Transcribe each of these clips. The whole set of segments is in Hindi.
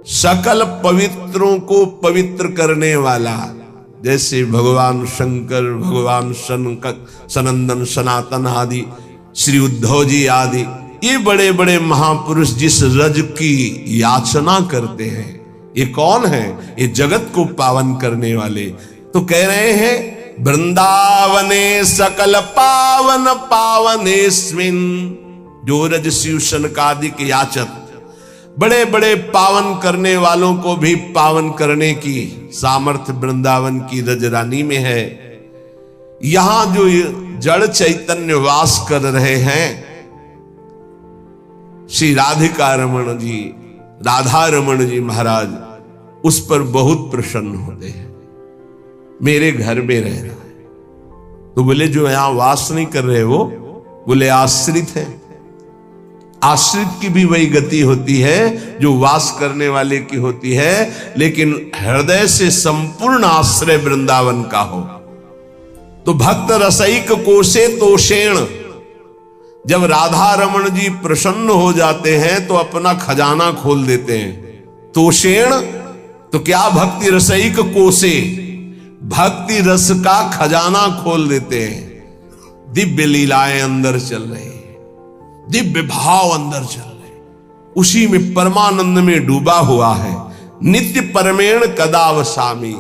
सकल पवित्रों को पवित्र करने वाला, जैसे भगवान शंकर, भगवान सनंदन, सनातन आदि, श्री उद्धव जी आदि, ये बड़े बड़े महापुरुष जिस रज की याचना करते हैं, ये कौन है? ये जगत को पावन करने वाले। तो कह रहे हैं वृंदावने सकल पावन पावनेस्मिन, जो रज शिव सनकादिक याचक, बड़े बड़े पावन करने वालों को भी पावन करने की सामर्थ्य वृंदावन की रज रानी में है। यहां जो जड़ चैतन्य वास कर रहे हैं, श्री राधिका रमण जी, राधा रमण जी महाराज, उस पर बहुत प्रसन्न होते हैं। मेरे घर में रह रहा है। तो बोले जो यहां वास नहीं कर रहे वो, बोले आश्रित है। आश्रित की भी वही गति होती है जो वास करने वाले की होती है, लेकिन हृदय से संपूर्ण आश्रय वृंदावन का हो। तो भक्त रसैक कोशे तोषेण, जब राधा रमण जी प्रसन्न हो जाते हैं तो अपना खजाना खोल देते हैं। तोषेण तो क्या, भक्ति रसैक कोशे, भक्ति रस का खजाना खोल देते हैं। दिव्य लीलाएं अंदर चल रही, दिव्य भाव अंदर चल रहे, उसी में परमानंद में डूबा हुआ है। नित्य परमेण कदावसामी,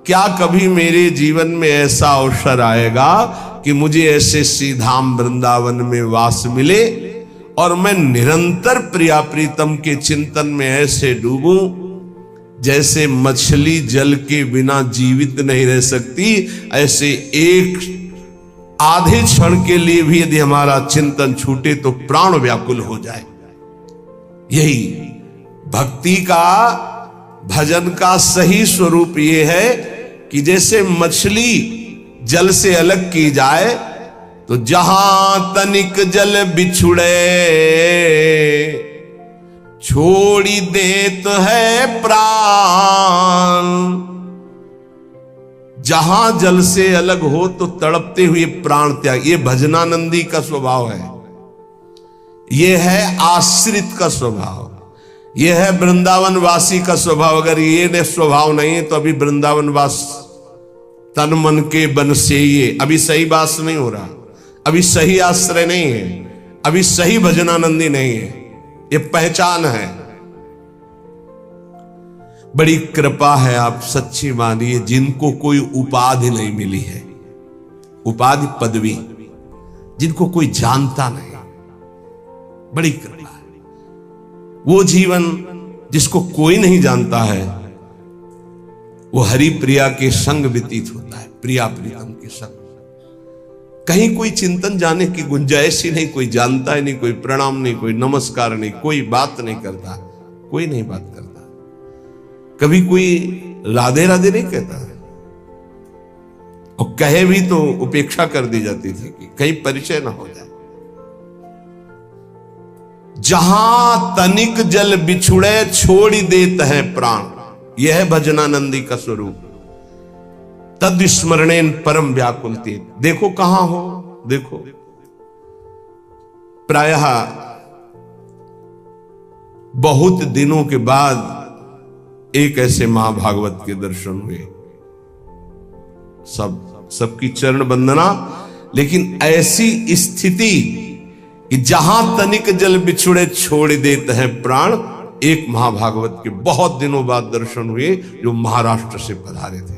क्या कभी मेरे जीवन में ऐसा अवसर आएगा कि मुझे ऐसे श्रीधाम वृंदावन में वास मिले और मैं निरंतर प्रिया प्रीतम के चिंतन में ऐसे डूबूं जैसे मछली जल के बिना जीवित नहीं रह सकती, ऐसे एक आधे क्षण के लिए भी यदि हमारा चिंतन छूटे तो प्राण व्याकुल हो जाए। यही भक्ति का, भजन का सही स्वरूप ये है कि जैसे मछली जल से अलग की जाए तो जहां तनिक जल बिछुड़े छोड़ी देत है प्राण, जहां जल से अलग हो तो तड़पते हुए प्राण त्याग। ये भजनानंदी का स्वभाव है, ये है आश्रित का स्वभाव, ये है वृंदावन वासी का स्वभाव। अगर ये स्वभाव नहीं है तो अभी वृंदावन वास तन मन के बन से ये अभी सही वास नहीं हो रहा, अभी सही आश्रय नहीं है, अभी सही भजनानंदी नहीं है। ये पहचान है। बड़ी कृपा है, आप सच्ची मानिए, जिनको कोई उपाधि नहीं मिली है, उपाधि पदवी, जिनको कोई जानता नहीं, बड़ी कृपा है। वो जीवन जिसको कोई नहीं जानता है, वो हरि प्रिया के संग व्यतीत होता है, प्रिया प्रीतम के संग। कहीं कोई चिंतन जाने की गुंजाइश ही नहीं, कोई जानता ही नहीं, कोई प्रणाम नहीं, कोई नमस्कार नहीं, कोई बात नहीं करता, कोई नहीं बात करता, कभी कोई राधे राधे नहीं कहता, और कहे भी तो उपेक्षा कर दी जाती थी कि कहीं परिचय ना हो जाए। जहां तनिक जल बिछुड़े छोड़ी देत है प्राण, यह है भजनानंदी का स्वरूप। तद स्मरणेन परम व्याकुलते, देखो कहां हो, देखो प्रायः बहुत दिनों के बाद एक ऐसे महाभागवत के दर्शन हुए, सबकी चरण वंदना, लेकिन ऐसी स्थिति कि जहां तनिक जल बिछुड़े छोड़ देते हैं प्राण। एक महाभागवत के बहुत दिनों बाद दर्शन हुए जो महाराष्ट्र से पधारे थे,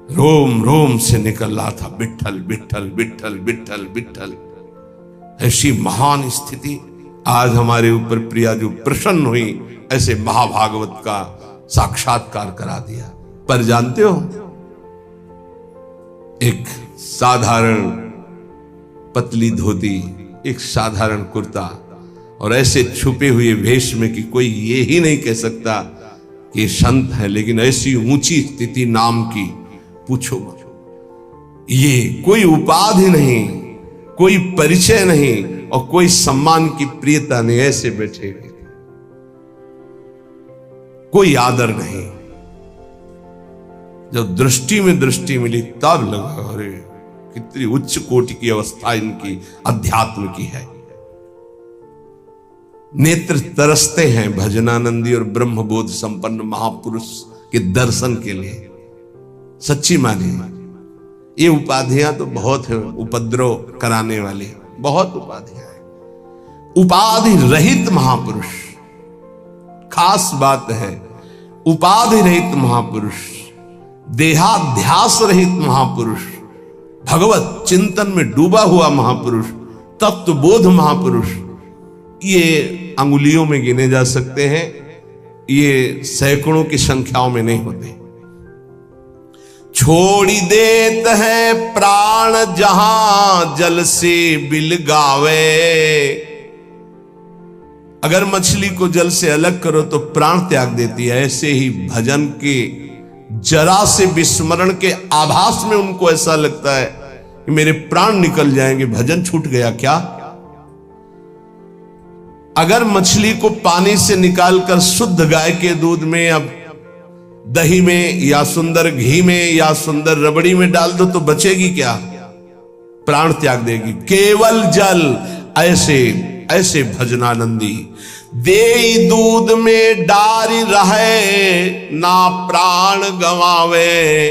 रोम रोम से निकल रहा था विठ्ठल विठ्ठल विठ्ठल विठ्ठल विठ्ठल। ऐसी महान स्थिति आज हमारे ऊपर प्रिया जो प्रसन्न हुई, ऐसे महाभागवत का साक्षात्कार करा दिया। पर जानते हो, एक साधारण पतली धोती, एक साधारण कुर्ता और ऐसे छुपे हुए वेश में कि कोई ये ही नहीं कह सकता कि संत है, लेकिन ऐसी ऊंची स्थिति नाम की, पूछो मत। ये कोई उपाधि नहीं, कोई परिचय नहीं और कोई सम्मान की प्रियता नहीं, ऐसे बैठे हुए, कोई आदर नहीं। जब दृष्टि में दृष्टि मिली तब लगा अरे कितनी उच्च कोटि की अवस्था इनकी अध्यात्म की है। नेत्र तरसते हैं भजनानंदी और ब्रह्मबोध संपन्न महापुरुष के दर्शन के लिए। सच्ची मानिए, ये उपाधियां तो बहुत है, उपद्रव कराने वाली बहुत उपाधियां हैं। उपाधि रहित महापुरुष, खास बात है, उपाधि रहित महापुरुष, देहाध्यास रहित महापुरुष, भगवत चिंतन में डूबा हुआ महापुरुष, तत्वबोध महापुरुष, ये अंगुलियों में गिने जा सकते हैं, ये सैकड़ों की संख्याओं में नहीं होते। छोड़ी देत है प्राण जहां जल से बिल गावे। अगर मछली को जल से अलग करो तो प्राण त्याग देती है, ऐसे ही भजन के जरा से विस्मरण के आभास में उनको ऐसा लगता है कि मेरे प्राण निकल जाएंगे, भजन छूट गया क्या। अगर मछली को पानी से निकालकर शुद्ध गाय के दूध में, अब दही में, या सुंदर घी में, या सुंदर रबड़ी में डाल दो तो बचेगी क्या? प्राण त्याग देगी। केवल जल, ऐसे ऐसे भजनानंदी दे दूध में डारी रहे ना प्राण गवावे।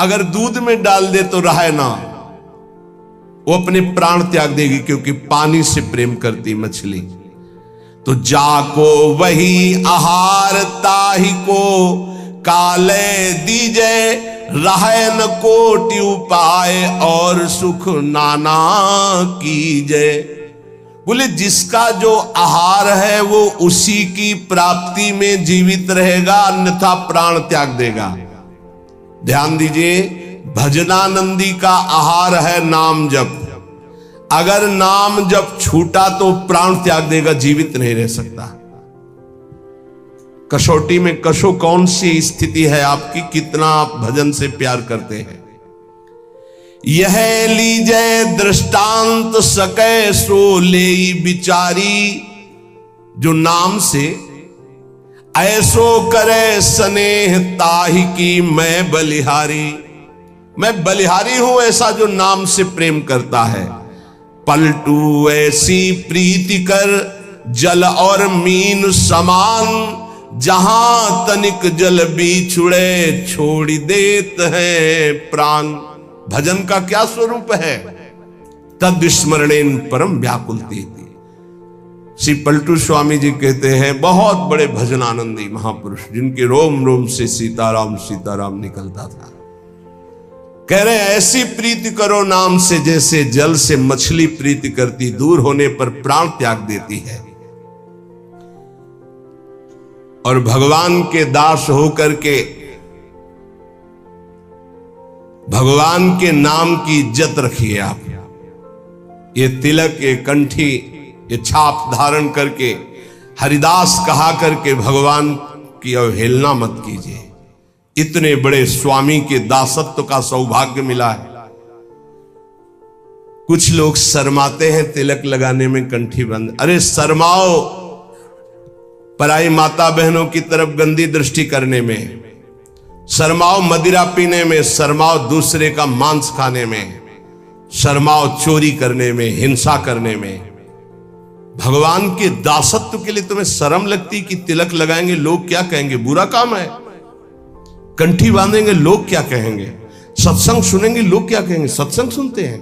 अगर दूध में डाल दे तो रहे ना, वो अपने प्राण त्याग देगी, क्योंकि पानी से प्रेम करती मछली। तो जाको वही आहार ताही को काले दीजे, रहे न कोटि उपाय और सुख नाना कीजे। बोले जिसका जो आहार है वो उसी की प्राप्ति में जीवित रहेगा, अन्यथा प्राण त्याग देगा। ध्यान दीजिए, भजनानंदी का आहार है नाम जप। अगर नाम जप छूटा तो प्राण त्याग देगा, जीवित नहीं रह सकता। कसौटी में कसो कौन सी स्थिति है आपकी, कितना आप भजन से प्यार करते हैं। यह लीजे दृष्टांत सके सो लेई बिचारी, जो नाम से ऐसो करे स्नेह ताहि की मैं बलिहारी। मैं बलिहारी हूं ऐसा जो नाम से प्रेम करता है। पलटू ऐसी प्रीति कर जल और मीन समान, जहां तनिक जल बिछुड़े छोड़ देत है प्राण। भजन का क्या स्वरूप है? तद स्मरणेन परम व्याकुलती। श्री पलटू स्वामी जी कहते हैं, बहुत बड़े भजनानंदी महापुरुष जिनके रोम रोम से सीताराम सीताराम निकलता था, कह रहे ऐसी प्रीति करो नाम से जैसे जल से मछली प्रीति करती, दूर होने पर प्राण त्याग देती है। और भगवान के दास होकर के भगवान के नाम की इज्जत रखिए आप। ये तिलक, ये कंठी, ये छाप धारण करके हरिदास कहा करके भगवान की अवहेलना मत कीजिए। इतने बड़े स्वामी के दासत्व का सौभाग्य मिला है। कुछ लोग शर्माते हैं तिलक लगाने में, कंठी बंद। अरे शर्माओ पराई माता बहनों की तरफ गंदी दृष्टि करने में, शर्माओ मदिरा पीने में, शर्माओ दूसरे का मांस खाने में, शर्माओ चोरी करने में, हिंसा करने में। भगवान के दासत्व के लिए तुम्हें शर्म लगती कि तिलक लगाएंगे लोग क्या कहेंगे, बुरा काम है। कंठी बांधेंगे लोग क्या कहेंगे, सत्संग सुनेंगे लोग क्या कहेंगे। सत्संग सुनते हैं।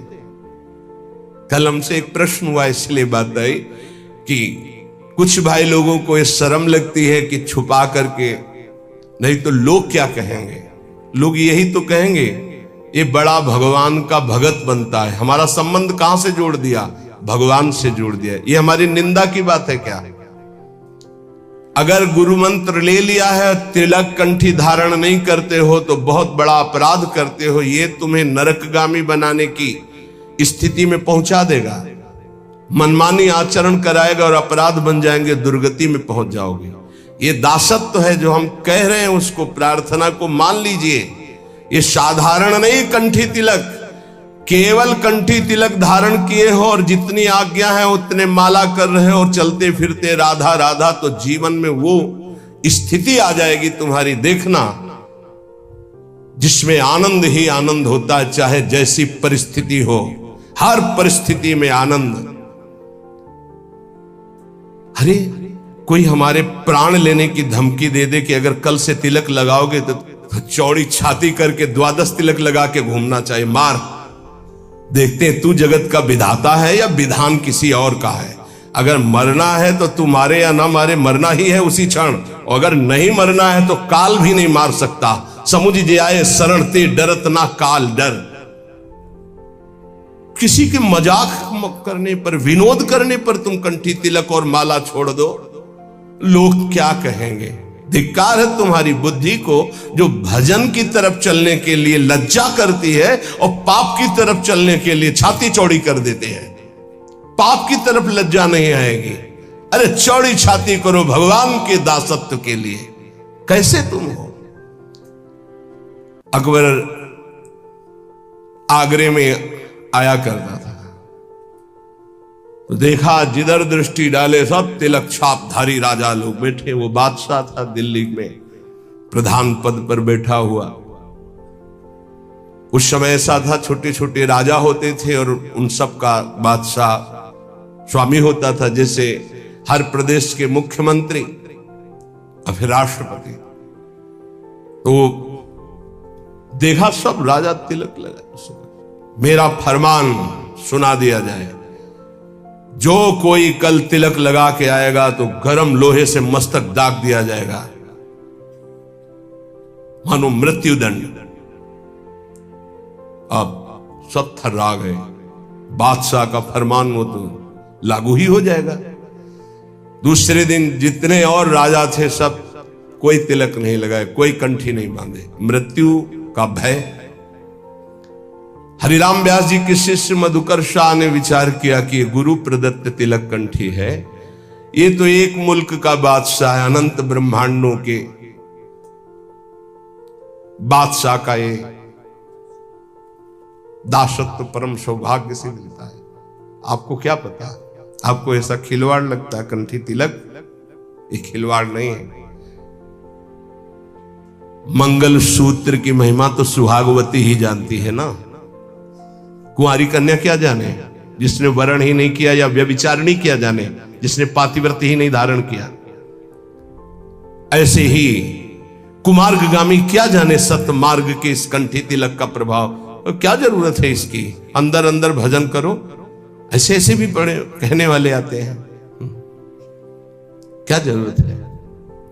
कल हमसे एक प्रश्न हुआ, इसलिए बात आई कि कुछ भाई लोगों को ये शर्म लगती है कि छुपा करके, नहीं तो लोग क्या कहेंगे। लोग यही तो कहेंगे ये बड़ा भगवान का भगत बनता है। हमारा संबंध कहां से जोड़ दिया? भगवान से जोड़ दिया। ये हमारी निंदा की बात है क्या? अगर गुरु मंत्र ले लिया है, तिलक कंठी धारण नहीं करते हो तो बहुत बड़ा अपराध करते हो। ये तुम्हें नरकगामी बनाने की स्थिति में पहुंचा देगा। मनमानी आचरण कराएगा और अपराध बन जाएंगे, दुर्गति में पहुंच जाओगे। ये दासत्व है जो हम कह रहे हैं, उसको प्रार्थना को मान लीजिए। ये साधारण नहीं कंठी तिलक, केवल कंठी तिलक धारण किए हो और जितनी आज्ञा है उतने माला कर रहे हो और चलते फिरते राधा राधा, तो जीवन में वो स्थिति आ जाएगी तुम्हारी, देखना, जिसमें आनंद ही आनंद होता है, चाहे जैसी परिस्थिति हो, हर परिस्थिति में आनंद। अरे कोई हमारे प्राण लेने की धमकी दे दे कि अगर कल से तिलक लगाओगे तो चौड़ी छाती करके 12 तिलक लगा के घूमना चाहिए, मार। देखते हैं तू जगत का विधाता है या विधान किसी और का है। अगर मरना है तो तू मारे या ना मारे, मरना ही है उसी क्षण। और अगर नहीं मरना है तो काल भी नहीं मार सकता। समुझ जे आए शरण ते डरत ना काल डर। किसी के मजाक करने पर, विनोद करने पर तुम कंठी तिलक और माला छोड़ दो, लोग क्या कहेंगे। धिक्कार है तुम्हारी बुद्धि को जो भजन की तरफ चलने के लिए लज्जा करती है और पाप की तरफ चलने के लिए छाती चौड़ी कर देते हैं। पाप की तरफ लज्जा नहीं आएगी। अरे चौड़ी छाती करो भगवान के दासत्व के लिए। कैसे तुम हो। अकबर आगरे में आया करता था तो देखा जिधर दृष्टि डाले सब तिलक छापधारी राजा लोग बैठे। वो बादशाह था दिल्ली में, प्रधान पद पर बैठा हुआ। उस समय ऐसा था छोटे छोटे राजा होते थे और उन सब का बादशाह स्वामी होता था। जैसे हर प्रदेश के मुख्यमंत्री और फिर राष्ट्रपति। तो देखा सब राजा तिलक लगा। मेरा फरमान सुना दिया जाए, जो कोई कल तिलक लगा के आएगा तो गरम लोहे से मस्तक दाग दिया जाएगा, मानो मृत्युदंड। अब सब थर्रा गए। बादशाह का फरमान वो तो लागू ही हो जाएगा। दूसरे दिन जितने और राजा थे सब कोई तिलक नहीं लगाए, कोई कंठी नहीं बांधे। मृत्यु का भय। हरिराम व्यास जी के शिष्य मधुकर शाह ने विचार किया कि गुरु प्रदत्त तिलक कंठी है, ये तो एक मुल्क का बादशाह है, अनंत ब्रह्मांडों के बादशाह का ये दासत्व परम सौभाग्य से मिलता है। आपको क्या पता, आपको ऐसा खिलवाड़ लगता है कंठी तिलक? ये खिलवाड़ नहीं है। मंगल सूत्र की महिमा तो सुहागवती ही जानती है ना। कुंवारी कन्या क्या जाने, जिसने वरण ही नहीं किया या व्यभिचार नहीं किया जाने, जिसने पातिव्रत ही नहीं धारण किया। ऐसे ही कुमार्गगामी क्या जाने सत्य मार्ग के इस कंठी तिलक का प्रभाव। क्या जरूरत है इसकी, अंदर अंदर भजन करो। ऐसे ऐसे भी बड़े कहने वाले आते हैं, क्या जरूरत है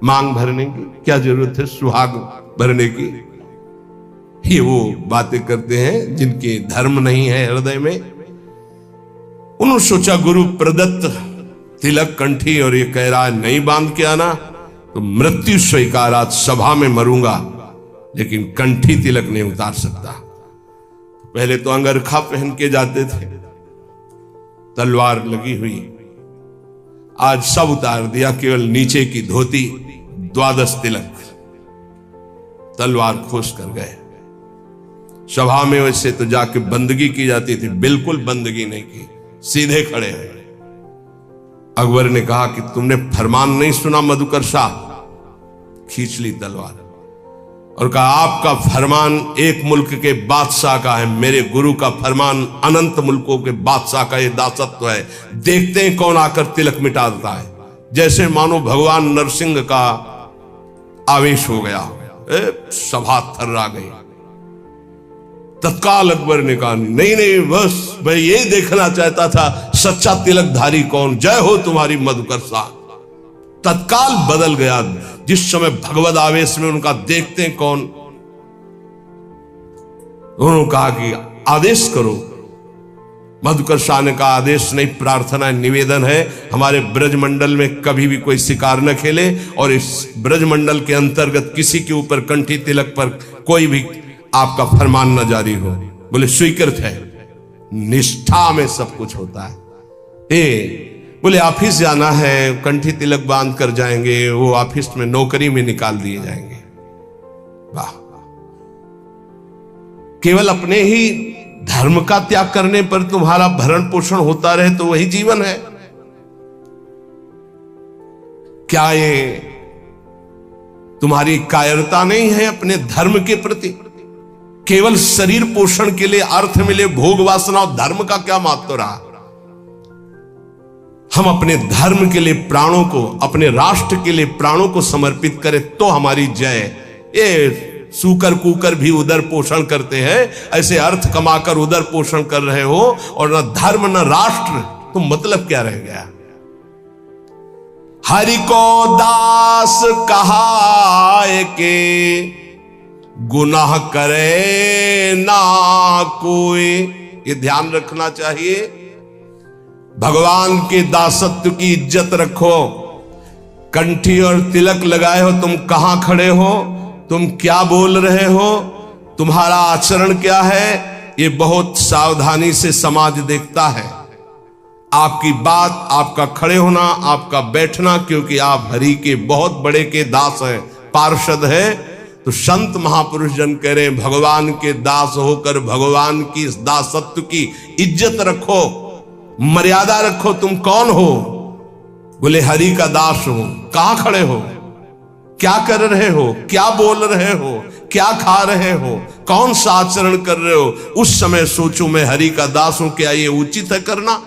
मांग भरने की, क्या जरूरत है सुहाग भरने की। ये वो बातें करते हैं जिनके धर्म नहीं है हृदय में। उन्होंने सोचा गुरु प्रदत्त तिलक कंठी और ये कह रहा है नहीं बांध के आना तो मृत्यु स्वीकार, आज सभा में मरूंगा लेकिन कंठी तिलक नहीं उतार सकता। पहले तो अंगरखा पहन के जाते थे, तलवार लगी हुई, आज सब उतार दिया, केवल नीचे की धोती, 12 तिलक, तलवार खोस कर गए। सभा में वैसे तो जाके बंदगी की जाती थी, बिल्कुल बंदगी नहीं की, सीधे खड़े हैं। अकबर ने कहा कि तुमने फरमान नहीं सुना मधुकर शाह? खींच ली तलवार और कहा आपका फरमान एक मुल्क के बादशाह का है, मेरे गुरु का फरमान अनंत मुल्कों के बादशाह का ये दासत्व है। देखते हैं कौन आकर तिलक मिटा देता है। जैसे मानो भगवान नरसिंह का आवेश हो गया, सभा थर्रा गई। तत्काल अकबर ने कहा नहीं नहीं, बस मैं ये देखना चाहता था सच्चा तिलकधारी कौन, जय हो तुम्हारी मधुकर शाह। तत्काल बदल गया। जिस समय भगवद आवेश में उनका देखते हैं कौन, उन्होंने कहा कि आदेश करो। मधुकर शाह ने कहा आदेश नहीं, प्रार्थना निवेदन है, हमारे ब्रजमंडल में कभी भी कोई शिकार न खेले और इस ब्रजमंडल के अंतर्गत किसी के ऊपर कंठी तिलक पर कोई भी आपका फरमान न जारी हो। बोले स्वीकृत है। निष्ठा में सब कुछ होता है। बोले ऑफिस जाना है, कंठी तिलक बांध कर जाएंगे, वो ऑफिस में नौकरी में निकाल दिए जाएंगे। वाह, केवल अपने ही धर्म का त्याग करने पर तुम्हारा भरण पोषण होता रहे तो वही जीवन है क्या? ये तुम्हारी कायरता नहीं है अपने धर्म के प्रति? केवल शरीर पोषण के लिए अर्थ मिले, भोग वासना और धर्म का क्या महत्व रहा? हम अपने धर्म के लिए प्राणों को, अपने राष्ट्र के लिए प्राणों को समर्पित करें तो हमारी जय। ये सूकर कूकर भी उदर पोषण करते हैं, ऐसे अर्थ कमाकर उदर पोषण कर रहे हो और न धर्म न राष्ट्र, तो मतलब क्या रह गया? हरि को दास कहाए के गुनाह करे ना कोई। ये ध्यान रखना चाहिए। भगवान के दासत्व की इज्जत रखो। कंठी और तिलक लगाए हो, तुम कहां खड़े हो, तुम क्या बोल रहे हो, तुम्हारा आचरण क्या है, ये बहुत सावधानी से समाज देखता है। आपकी बात, आपका खड़े होना, आपका बैठना, क्योंकि आप हरि के बहुत बड़े के दास हैं, पार्षद है। तो संत महापुरुष जन कह रहे हैं, भगवान के दास होकर भगवान की इस दासत्व की इज्जत रखो, मर्यादा रखो। तुम कौन हो? बोले हरि का दास हो। कहां खड़े हो, क्या कर रहे हो, क्या बोल रहे हो, क्या खा रहे हो, कौन सा आचरण कर रहे हो? उस समय सोचो मैं हरि का दास हूं, क्या ये उचित है करना?